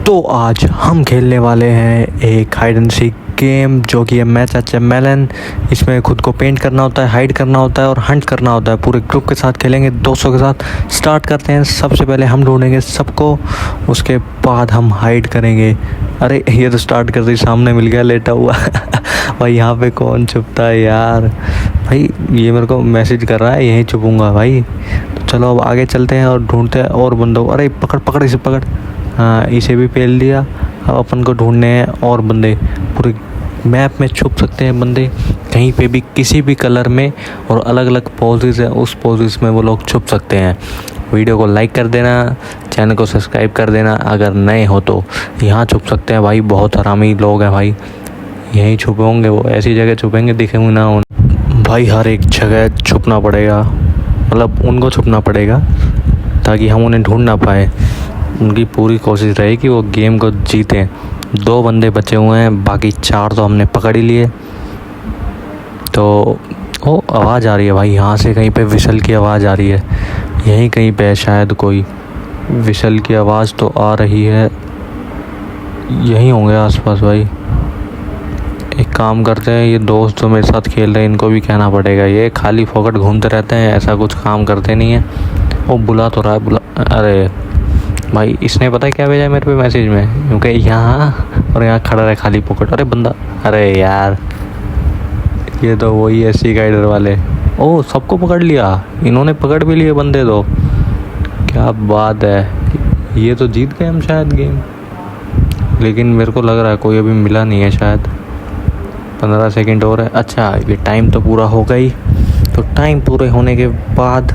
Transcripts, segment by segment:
तो आज हम खेलने वाले हैं एक हाइड एंड सीक गेम जो कि है मैच अच्छा मेलन। इसमें खुद को पेंट करना होता है, हाइड करना होता है और हंट करना होता है। पूरे ग्रुप के साथ खेलेंगे, दोस्तों के साथ। स्टार्ट करते हैं। सबसे पहले हम ढूंढेंगे सबको, उसके बाद हम हाइड करेंगे। अरे ये तो स्टार्ट कर दी, सामने मिल गया लेटा हुआ भाई यहाँ पे कौन छुपता है यार। भाई ये मेरे को मैसेज कर रहा है यहीं छुपूंगा भाई। तो चलो अब आगे चलते हैं और ढूंढते हैं और बंदों। अरे पकड़ पकड़ इसे पकड़। हाँ इसे भी पेल दिया। अब अपन को ढूंढने हैं और बंदे। पूरे मैप में छुप सकते हैं बंदे कहीं पे भी, किसी भी कलर में, और अलग अलग पोजेस है, उस पोजेस में वो लोग छुप सकते हैं। वीडियो को लाइक कर देना, चैनल को सब्सक्राइब कर देना अगर नए हो तो। यहाँ छुप सकते हैं भाई, बहुत हरामी लोग हैं भाई। यहीं छुपे होंगे वो, ऐसी जगह छुपेंगे दिखेंगे ना हो भाई। हर एक जगह छुपना पड़ेगा, मतलब उनको छुपना पड़ेगा ताकि हम उन्हें ढूंढ ना पाए। उनकी पूरी कोशिश रही कि वो गेम को जीतें। 2 बंदे बचे हुए हैं, बाकी 4 तो हमने पकड़ ही लिए। तो वो आवाज़ आ रही है भाई यहाँ से, कहीं पे विसल की आवाज़ आ रही है। यहीं कहीं पे शायद कोई विसल की आवाज़ तो आ रही है। यहीं होंगे आसपास भाई। एक काम करते हैं, ये दोस्त जो मेरे साथ खेल रहे हैं इनको भी कहना पड़ेगा। ये खाली फोकट घूमते रहते हैं, ऐसा कुछ काम करते नहीं है। वो बुला तो रहा है, बुला। अरे भाई इसने पता है क्या भेजा है मेरे पे मैसेज में, क्योंकि यहाँ और यहाँ खड़ा रहे खाली पॉकेट। अरे बंदा, अरे यार ये तो वही है सी गाइडर वाले। ओ सबको पकड़ लिया इन्होंने, पकड़ भी लिए बंदे तो। क्या बात है, ये तो जीत गए हम शायद गेम। लेकिन मेरे को लग रहा है कोई अभी मिला नहीं है शायद। 15 सेकंड और है। अच्छा ये टाइम तो पूरा हो गई। तो टाइम पूरे होने के बाद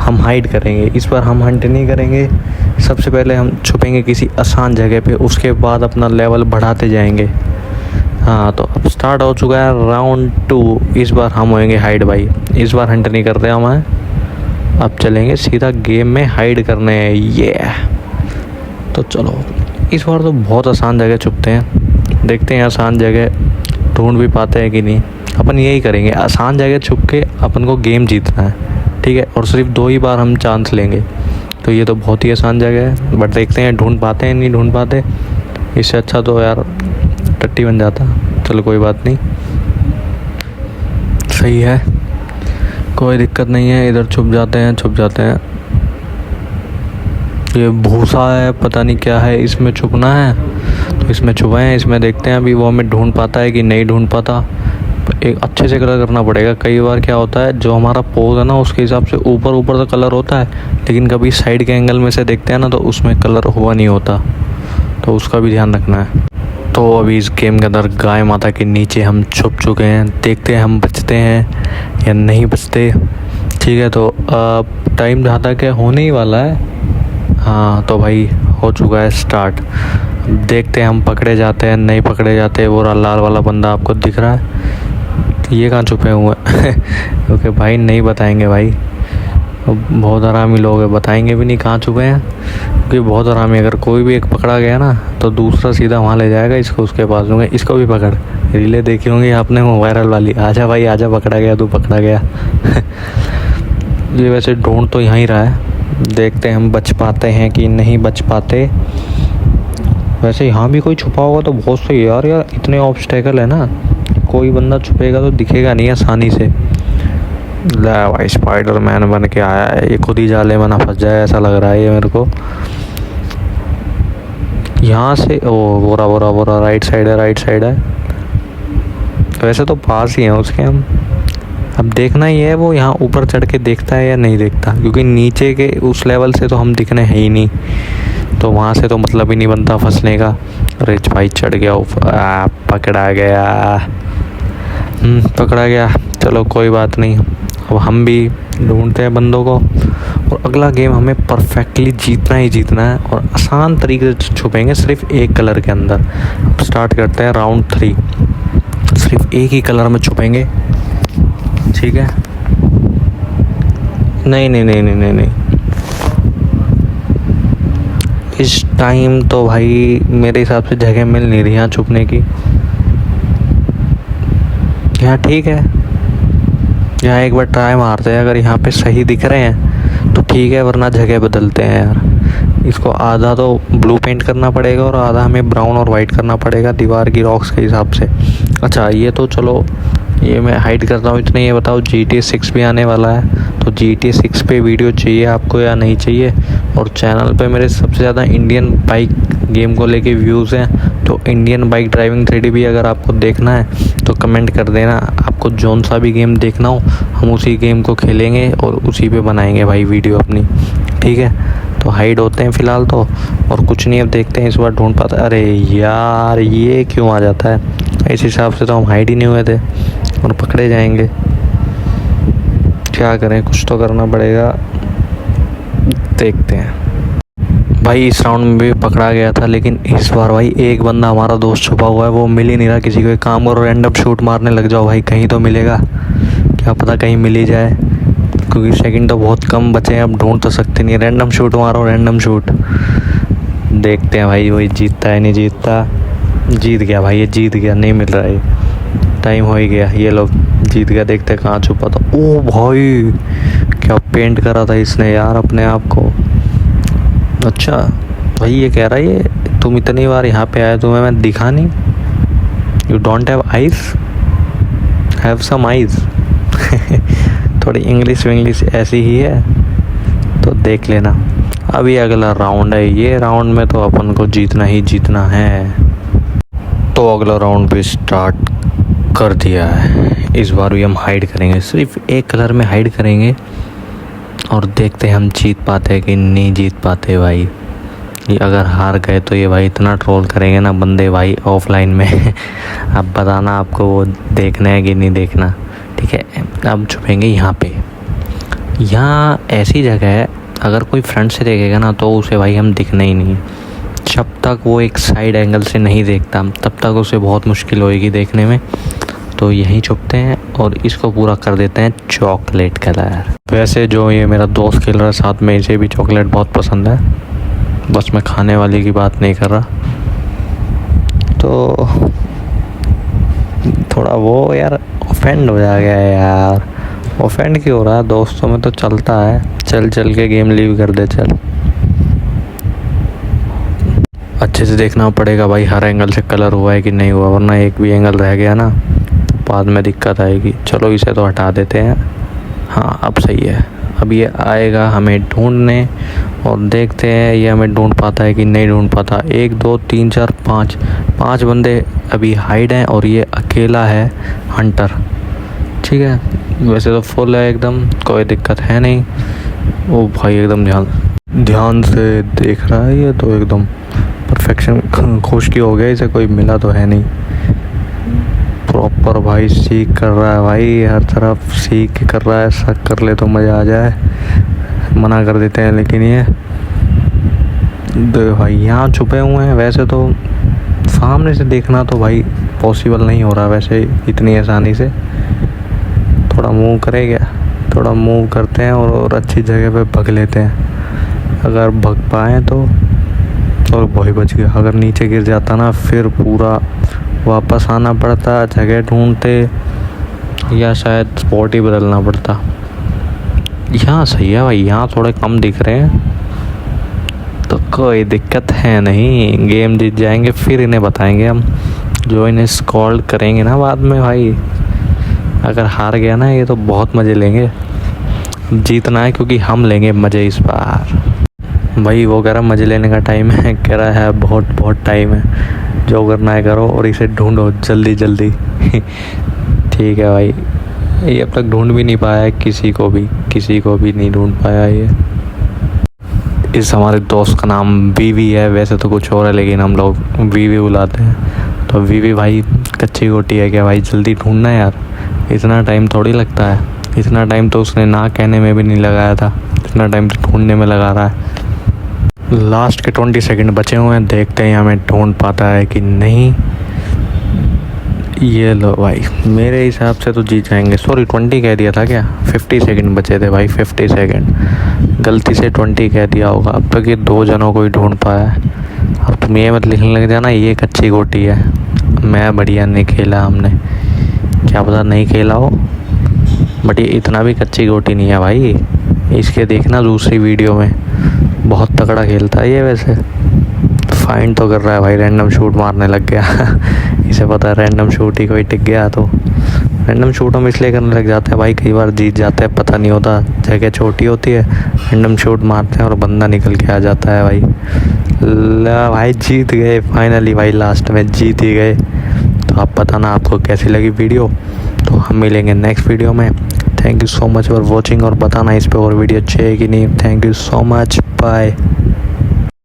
हम हाइड करेंगे। इस बार हम हंट नहीं करेंगे। सबसे पहले हम छुपेंगे किसी आसान जगह पे, उसके बाद अपना लेवल बढ़ाते जाएंगे। हाँ तो अब स्टार्ट हो चुका है राउंड 2। इस बार हम होएंगे हाइड भाई। इस बार हंट नहीं करते हम। अब चलेंगे सीधा गेम में हाइड करने। ये तो चलो इस बार तो बहुत आसान जगह छुपते हैं। देखते हैं आसान जगह ढूंढ भी पाते हैं कि नहीं। अपन यही करेंगे, आसान जगह छुप के अपन को गेम जीतना है, ठीक है। और सिर्फ 2 ही बार हम चांस लेंगे। तो ये तो बहुत ही आसान जगह है, बट देखते हैं ढूंढ पाते हैं नहीं ढूंढ पाते। इससे अच्छा तो यार टट्टी बन जाता। चलो कोई बात नहीं, सही है, कोई दिक्कत नहीं है। इधर छुप जाते हैं, छुप जाते हैं। ये भूसा है, पता नहीं क्या है, इसमें छुपना है तो इसमें छुपे हैं। इसमें देखते हैं अभी वो हमें ढूंढ पाता है कि नहीं ढूंढ पाता। एक अच्छे से कलर करना पड़ेगा। कई बार क्या होता है, जो हमारा पोज है ना उसके हिसाब से ऊपर ऊपर तो कलर होता है, लेकिन कभी साइड के एंगल में से देखते हैं ना तो उसमें कलर हुआ नहीं होता। तो उसका भी ध्यान रखना है। तो अभी इस गेम के अंदर गाय माता के नीचे हम छुप चुके हैं। देखते हैं हम बचते हैं या नहीं बचते। ठीक है तो टाइम जहाँ तक है होने ही वाला है। हाँ तो भाई हो चुका है स्टार्ट। देखते हैं हम पकड़े जाते हैं नहीं पकड़े जाते। वो लाल वाला बंदा आपको दिख रहा है, तो ये कहाँ छुपे हुए हैं क्योंकि भाई नहीं बताएंगे भाई, बहुत आरामी लोग हैं, बताएंगे भी नहीं कहाँ छुपे हैं। क्योंकि बहुत आरामी, अगर कोई भी एक पकड़ा गया ना तो दूसरा सीधा वहाँ ले जाएगा इसको, उसके पास होंगे। इसको भी पकड़, रीले देखी होंगी आपने वो वायरल वाली, आजा भाई आजा, पकड़ा गया तू पकड़ा गया ये वैसे ढूंढ तो यहाँ ही रहा है। देखते हैं हम बच पाते हैं कि नहीं बच पाते। वैसे यहाँ भी कोई छुपा होगा तो बहुत सही यार। यार इतने ऑब्स्टेकल है ना, कोई बंदा छुपेगा तो दिखेगा नहीं आसानी से। ला भाई स्पाइडर मैन बन के आया है, ये खुद ही जाले में ना फंस जाए ऐसा लग रहा है ये मेरे को। यहाँ से ओ बोरा बोरा बोरा, राइट साइड है, राइट साइड है। वैसे तो पास ही हैं उसके हम। अब देखना ही है वो यहाँ ऊपर चढ़ के देखता है या नहीं देखता, क्योंकि नीचे के उस लेवल से तो हम दिखने हैं ही नहीं, तो वहाँ से तो मतलब ही नहीं बनता फंसने का। रिच भाई चढ़ गया ऊपर, पकड़ा गया। पकड़ा गया। चलो कोई बात नहीं, अब हम भी ढूंढते हैं बंदों को। और अगला गेम हमें परफेक्टली जीतना ही जीतना है, और आसान तरीके से छुपेंगे सिर्फ एक कलर के अंदर। अब स्टार्ट करते हैं राउंड 3। सिर्फ एक ही कलर में छुपेंगे, ठीक है। नहीं नहीं नहीं नहीं नहीं नहीं, इस टाइम तो भाई मेरे हिसाब से जगह मिल नहीं रही यहाँ छुपने की। यहाँ ठीक है, यहाँ एक बार ट्राई मारते हैं, अगर यहाँ पे सही दिख रहे हैं तो ठीक है, वरना जगह बदलते हैं यार। इसको आधा तो ब्लू पेंट करना पड़ेगा और आधा हमें ब्राउन और वाइट करना पड़ेगा दीवार की रॉक्स के हिसाब से। अच्छा ये तो चलो ये मैं हाइड करता हूँ। इतना ये बताओ GTA 6 भी आने वाला है, तो GTA 6 पे वीडियो चाहिए आपको या नहीं चाहिए? और चैनल पे मेरे सबसे ज़्यादा इंडियन बाइक गेम को लेके व्यूज़ हैं, तो इंडियन बाइक ड्राइविंग 3D भी अगर आपको देखना है तो कमेंट कर देना। आपको जौन सा भी गेम देखना हो हम उसी गेम को खेलेंगे और उसी पे बनाएंगे भाई वीडियो अपनी, ठीक है? तो हाइड होते हैं फ़िलहाल तो, और कुछ नहीं, अब देखते हैं इस बार ढूंढ पाता। अरे यार ये क्यों आ जाता है? इस हिसाब से तो हम हाइड ही नहीं हुए थे और पकड़े जाएंगे। क्या करें, कुछ तो करना पड़ेगा, देखते हैं। भाई इस राउंड में भी पकड़ा गया था, लेकिन इस बार भाई एक बंदा हमारा दोस्त छुपा हुआ है, वो मिल ही नहीं रहा किसी को। एक काम करो, रैंडम शूट मारने लग जाओ भाई, कहीं तो मिलेगा, क्या पता कहीं मिल ही जाए, क्योंकि सेकंड तो बहुत कम बचे हैं, अब ढूंढ तो सकते नहीं। रैंडम शूट मारो, रैंडम शूट, देखते हैं भाई वही जीतता है नहीं जीतता। जीत गया भाई, ये जीत गया, नहीं मिल रहा है, टाइम हो ही गया, ये लोग जीत गया। देखते कहाँ छुपा था। ओ भाई क्या पेंट करा था इसने यार अपने आप को। अच्छा भाई ये कह रहा है ये तुम इतनी बार यहाँ पे आए तुम्हें मैं दिखा नहीं? You don't have eyes, have some eyes. थोड़ी इंग्लिश विंग्लिश ऐसी ही है, तो देख लेना। अभी अगला राउंड है, ये राउंड में तो अपन को जीतना ही जीतना है। तो अगला राउंड भी स्टार्ट कर दिया है। इस बार भी हम हाइड करेंगे, सिर्फ एक कलर में हाइड करेंगे और देखते हैं हम जीत पाते हैं कि नहीं जीत पाते भाई। ये अगर हार गए तो ये भाई इतना ट्रोल करेंगे ना बंदे भाई ऑफलाइन में। अब बताना आपको वो देखना है कि नहीं देखना, ठीक है? अब छुपेंगे यहाँ पे। यहाँ ऐसी जगह है अगर कोई फ्रंट से देखेगा ना तो उसे भाई हम दिखना ही नहीं है। जब तक वो एक साइड एंगल से नहीं देखता तब तक उसे बहुत मुश्किल होएगी देखने में। तो यहीं छुपते हैं और इसको पूरा कर देते हैं चॉकलेट कलर। वैसे जो ये मेरा दोस्त खेल रहा है साथ में, इसे भी चॉकलेट बहुत पसंद है, बस मैं खाने वाले की बात नहीं कर रहा। तो थोड़ा वो यार ऑफेंड हो जा गया है यार। ऑफेंड क्यों हो रहा है? दोस्तों में तो चलता है, चल चल के गेम लीव कर दे चल। अच्छे से देखना पड़ेगा भाई हर एंगल से कलर हुआ है कि नहीं हुआ, वरना एक भी एंगल रह गया ना बाद में दिक्कत आएगी। चलो इसे तो हटा देते हैं। हाँ अब सही है। अब ये आएगा हमें ढूंढने और देखते हैं ये हमें ढूंढ पाता है कि नहीं ढूंढ पाता। 1 2 3 4 5 बंदे अभी हाइड हैं और ये अकेला है हंटर, ठीक है? वैसे तो फुल है एकदम, कोई दिक्कत है नहीं। ओ भाई एकदम ध्यान से देख रहा है ये तो, एकदम परफेक्शन। खुश की हो गया, इसे कोई मिला तो है नहीं। प्रॉपर भाई सीख कर रहा है भाई, हर तरफ सीख कर रहा है। शक कर ले तो मज़ा आ जाए, मना कर देते हैं लेकिन ये भाई यहाँ छुपे हुए हैं। वैसे तो सामने से देखना तो भाई पॉसिबल नहीं हो रहा वैसे इतनी आसानी से। थोड़ा मूव करेगा, थोड़ा मूव करते हैं और अच्छी जगह पे भग लेते हैं। अगर भग पाए तो और भाई बच गया। अगर नीचे गिर जाता ना फिर पूरा वापस आना पड़ता, जगह ढूंढते, या शायद स्पॉट ही बदलना पड़ता। यहाँ सही है भाई, यहाँ थोड़े कम दिख रहे हैं तो कोई दिक्कत है नहीं, गेम जीत जाएंगे। फिर इन्हें बताएंगे हम, जो इन्हें स्कॉल्ड करेंगे ना बाद में भाई। अगर हार गया ना ये तो बहुत मज़े लेंगे। जीतना है क्योंकि हम लेंगे मज़े इस बार। भाई वो कह रहा मज़े लेने का टाइम है, कह रहा है बहुत बहुत टाइम है, जो करना है करो और इसे ढूंढो जल्दी जल्दी। ठीक है भाई, ये अब तक ढूंढ भी नहीं पाया है, किसी को भी नहीं ढूंढ पाया ये। इस हमारे दोस्त का नाम वीवी है, वैसे तो कुछ और है लेकिन हम लोग वीवी बुलाते हैं। तो वीवी भाई कच्ची गोटी है क्या भाई? जल्दी ढूंढना है यार, इतना टाइम थोड़ी लगता है। इतना टाइम तो उसने ना कहने में भी नहीं लगाया था, इतना टाइम तो ढूंढने में लगा रहा है। लास्ट के 20 सेकंड बचे हुए हैं, देखते हैं हमें ढूंढ पाता है कि नहीं। ये लो भाई, मेरे हिसाब से तो जीत जाएंगे। सॉरी 20 कह दिया था क्या? 50 सेकंड बचे थे भाई, 50 सेकंड, गलती से 20 कह दिया होगा। अब तक ये 2 जनों को ही ढूंढ पाया है। अब तुम ये मत लिखने लग जाना ये कच्ची गोटी है, मैं बढ़िया नहीं खेला हमने, क्या पता नहीं खेला हो, बट ये इतना भी कच्ची गोटी नहीं है भाई। इसके देखना दूसरी वीडियो में बहुत तगड़ा खेलता है ये वैसे। फाइंड तो कर रहा है भाई, रैंडम शूट मारने लग गया इसे पता है रैंडम शूट ही कोई टिक गया तो रैंडम शूट हम इसलिए करने लग जाते हैं भाई, कई बार जीत जाते हैं, पता नहीं होता, जगह छोटी होती है, रैंडम शूट मारते हैं और बंदा निकल के आ जाता है भाई। ला भाई जीत गए फाइनली भाई, लास्ट में जीत ही गए। तो आप बताना आपको कैसी लगी वीडियो, तो हम मिलेंगे नेक्स्ट वीडियो में। Thank you so much for watching, और बताना इस पे और वीडियो अच्छी है कि नहीं। Thank you so much, bye.